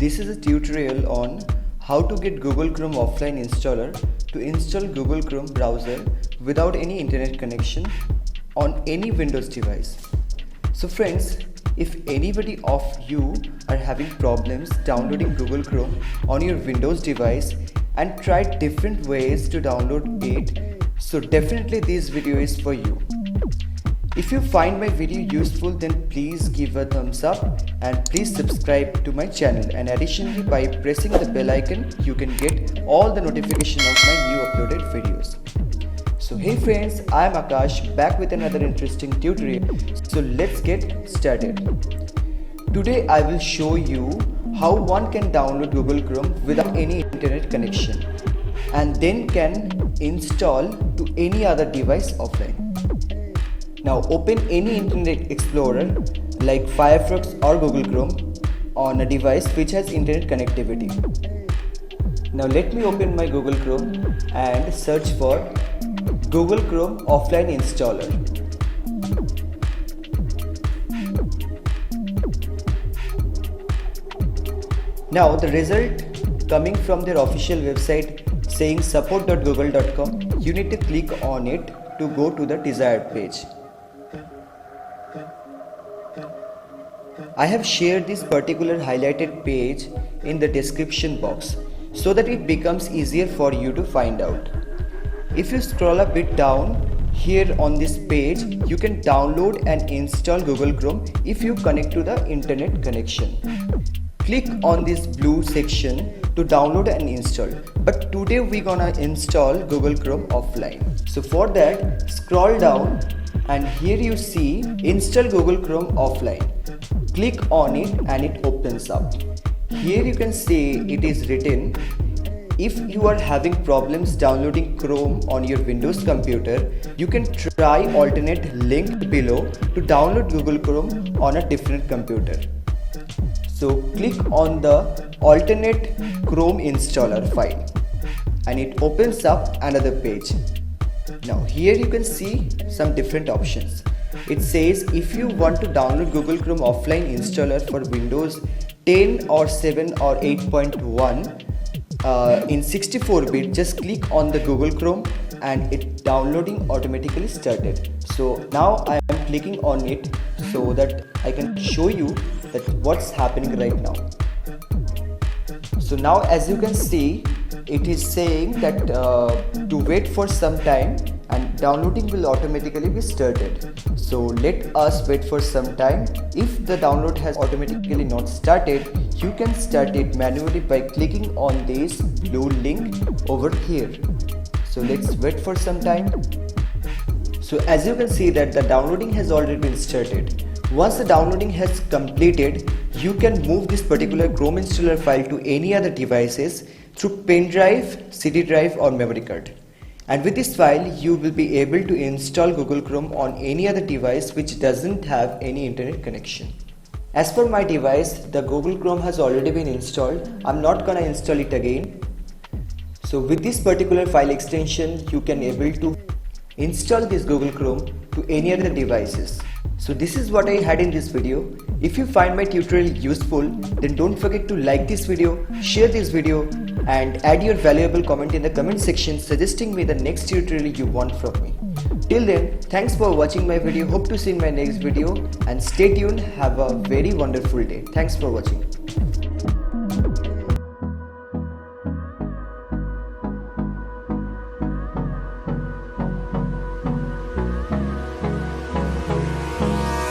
This is a tutorial on how to get Google Chrome offline installer to install Google Chrome browser without any internet connection on any Windows device. So friends, if anybody of you are having problems downloading Google Chrome on your Windows device and tried different ways to download it, so definitely this video is for you. If you find my video useful, then please give a thumbs up and please subscribe to my channel, and additionally by pressing the bell icon you can get all the notification of my new uploaded videos. So hey friends, I am Akash back with another interesting tutorial. So let's get started. Today I will show you how one can download Google Chrome without any internet connection and then can install to any other device offline. Now open any Internet Explorer like Firefox or Google Chrome on a device which has internet connectivity. Now let me open my Google Chrome and search for Google Chrome offline installer. Now the result coming from their official website saying support.google.com, you need to click on it to go to the desired page. I have shared this particular highlighted page in the description box so that it becomes easier for you to find out. If you scroll a bit down here on this page, you can download and install Google Chrome if you connect to the internet connection. Click on this blue section to download and install. But today we're gonna install Google Chrome offline. So for that, scroll down and here you see install Google Chrome offline. Click on it and it opens up. Here you can see it is written, if you are having problems downloading Chrome on your Windows computer, you can try alternate link below to download Google Chrome on a different computer. So click on the alternate Chrome installer file and it opens up another page. Now here you can see some different options. It says if you want to download Google Chrome offline installer for Windows 10 or 7 or 8.1 in 64-bit, just click on the Google Chrome and it downloading automatically started. So now I am clicking on it so that I can show you that what's happening right now. So now as you can see, it is saying that to wait for some time and downloading will automatically be started. So let us wait for some time. If the download has automatically not started, you can start it manually by clicking on this blue link over here. So let's wait for some time. So as you can see that the downloading has already been started. Once the downloading has completed, you can move this particular Chrome installer file to any other devices through pen drive, CD drive or memory card. And with this file, you will be able to install Google Chrome on any other device which doesn't have any internet connection. As for my device, the Google Chrome has already been installed. I'm not gonna install it again. So with this particular file extension, you can able to install this Google Chrome to any other devices. So this is what I had in this video. If you find my tutorial useful, then don't forget to like this video, share this video and add your valuable comment in the comment section suggesting me the next tutorial you want from me. Till then, thanks for watching my video. Hope to see you in my next video and stay tuned. Have a very wonderful day. Thanks for watching.